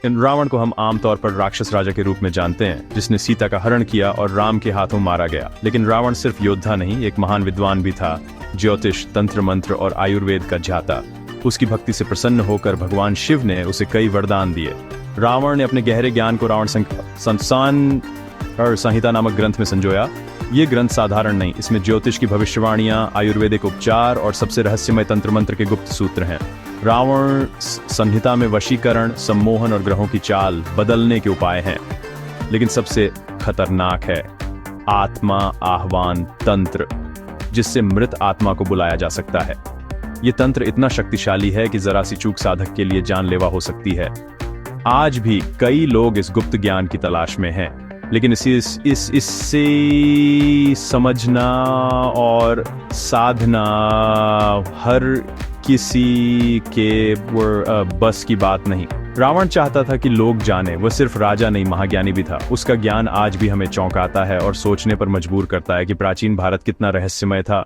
इन रावण को हम आमतौर पर राक्षस राजा के रूप में जानते हैं, जिसने सीता का हरण किया और राम के हाथों मारा गया। लेकिन रावण सिर्फ योद्धा नहीं, एक महान विद्वान भी था, ज्योतिष, तंत्र मंत्र और आयुर्वेद का ज्ञाता। उसकी भक्ति से प्रसन्न होकर भगवान शिव ने उसे कई वरदान दिए। रावण ने अपने गहरे ज्ञान को रावण संहिता नामक ग्रंथ में संजोया। ये ग्रंथ साधारण नहीं, इसमें ज्योतिष की भविष्यवाणियां, आयुर्वेदिक उपचार और सबसे रहस्यमय तंत्र मंत्र के गुप्त सूत्र हैं। रावण संहिता में वशीकरण, सम्मोहन और ग्रहों की चाल बदलने के उपाय हैं। लेकिन सबसे खतरनाक है आत्मा आह्वान तंत्र, जिससे मृत आत्मा को बुलाया जा सकता है। ये तंत्र इतना शक्तिशाली है कि जरा सी चूक साधक के लिए जानलेवा हो सकती है। आज भी कई लोग इस गुप्त ज्ञान की तलाश में हैं, लेकिन इससे समझना और साधना हर किसी के बस की बात नहीं। रावण चाहता था कि लोग जाने, वह सिर्फ राजा नहीं, महाज्ञानी भी था। उसका ज्ञान आज भी हमें चौंकाता है और सोचने पर मजबूर करता है कि प्राचीन भारत कितना रहस्यमय था।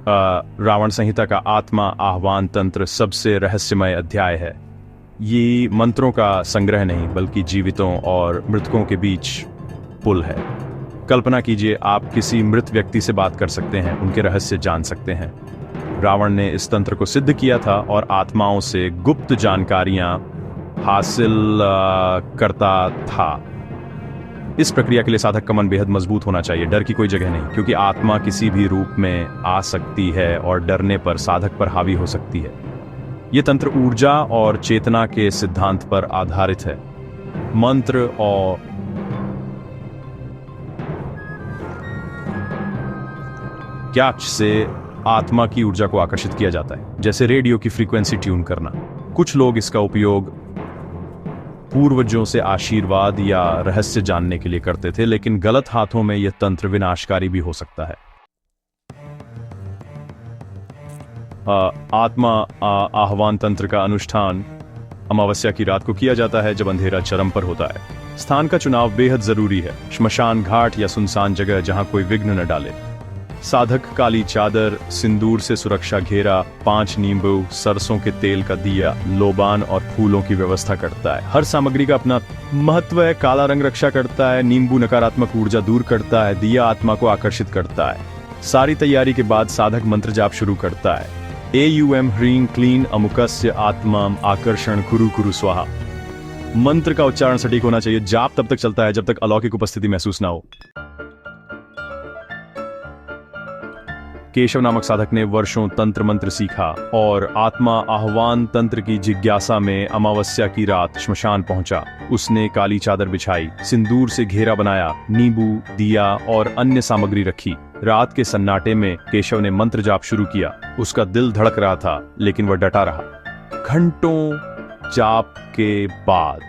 रावण संहिता का आत्मा आह्वान तंत्र सबसे रहस्यमय अध्याय है। ये मंत्रों का संग्रह नहीं, बल्कि जीवितों और मृतकों के बीच पुल है। कल्पना कीजिए, आप किसी मृत व्यक्ति से बात कर सकते हैं, उनके रहस्य जान सकते हैं। रावण ने इस तंत्र को सिद्ध किया था और आत्माओं से गुप्त जानकारियां हासिल करता था। इस प्रक्रिया के लिए साधक का मन बेहद मजबूत होना चाहिए। डर की कोई जगह नहीं, क्योंकि आत्मा किसी भी रूप में आ सकती है और डरने पर साधक पर हावी हो सकती है। यह तंत्र ऊर्जा और चेतना के सिद्धांत पर आधारित है। मंत्र और ज्ञान से आत्मा की ऊर्जा को आकर्षित किया जाता है, जैसे रेडियो की फ्रीक्वेंसी ट्यून करना। कुछ लोग इसका उपयोग पूर्वजों से आशीर्वाद या रहस्य जानने के लिए करते थे, लेकिन गलत हाथों में यह तंत्र विनाशकारी भी हो सकता है। आत्मा आह्वान तंत्र का अनुष्ठान अमावस्या की रात को किया जाता है, जब अंधेरा चरम पर होता है। स्थान का चुनाव बेहद जरूरी है, श्मशान घाट या सुनसान जगह जहां कोई विघ्न न डाले। साधक काली चादर, सिंदूर से सुरक्षा घेरा, 5 नींबू, सरसों के तेल का दिया, लोबान और फूलों की व्यवस्था करता है। हर सामग्री का अपना महत्व है। काला रंग रक्षा करता है, नींबू नकारात्मक ऊर्जा दूर करता है, दिया आत्मा को आकर्षित करता है। सारी तैयारी के बाद साधक मंत्र जाप शुरू करता है। एयूएम ह्रीं क्लीं अमुकस्य आत्मा आकर्षण कुरु कुरु स्वाहा। मंत्र का उच्चारण सटीक होना चाहिए। जाप तब तक चलता है जब तक अलौकिक उपस्थिति महसूस ना हो। केशव नामक साधक ने वर्षों तंत्र मंत्र सीखा और आत्मा आह्वान तंत्र की जिज्ञासा में अमावस्या की रात श्मशान पहुंचा। उसने काली चादर बिछाई, सिंदूर से घेरा बनाया, नींबू, दिया और अन्य सामग्री रखी। रात के सन्नाटे में केशव ने मंत्र जाप शुरू किया। उसका दिल धड़क रहा था, लेकिन वह डटा रहा। घंटों जाप के बाद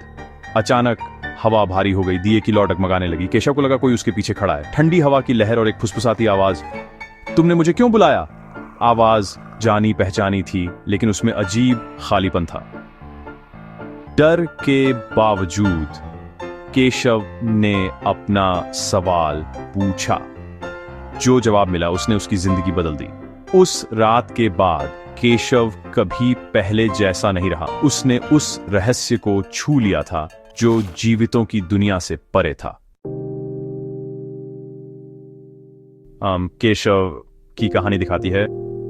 अचानक हवा भारी हो गई, दिए की लौ डगमगाने लगी। केशव को लगा कोई उसके पीछे खड़ा है। ठंडी हवा की लहर और एक फुसफुसाती आवाज, तुमने मुझे क्यों बुलाया? आवाज जानी पहचानी थी, लेकिन उसमें अजीब खालीपन था। डर के बावजूद केशव ने अपना सवाल पूछा। जो जवाब मिला उसने उसकी जिंदगी बदल दी। उस रात के बाद केशव कभी पहले जैसा नहीं रहा। उसने उस रहस्य को छू लिया था जो जीवितों की दुनिया से परे था। केशव की कहानी दिखाती है,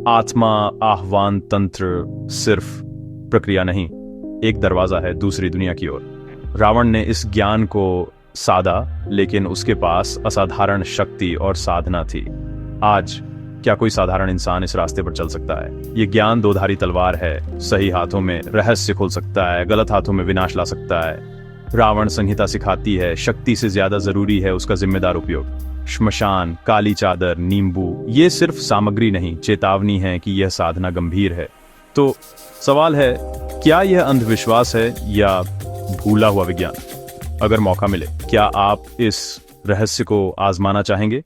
आत्मा आह्वान तंत्र सिर्फ प्रक्रिया नहीं, एक दरवाजा है दूसरी दुनिया की ओर। रावण ने इस ज्ञान को साधा, लेकिन उसके पास असाधारण शक्ति और साधना थी। आज क्या कोई साधारण इंसान इस रास्ते पर चल सकता है? ये ज्ञान दोधारी तलवार है। सही हाथों में रहस्य खोल सकता है, गलत हाथों में विनाश ला सकता है। रावण संहिता सिखाती है, शक्ति से ज्यादा जरूरी है उसका जिम्मेदार उपयोग। श्मशान, काली चादर, नींबू, ये सिर्फ सामग्री नहीं, चेतावनी है कि यह साधना गंभीर है। तो सवाल है, क्या यह अंधविश्वास है या भूला हुआ विज्ञान? अगर मौका मिले, क्या आप इस रहस्य को आजमाना चाहेंगे?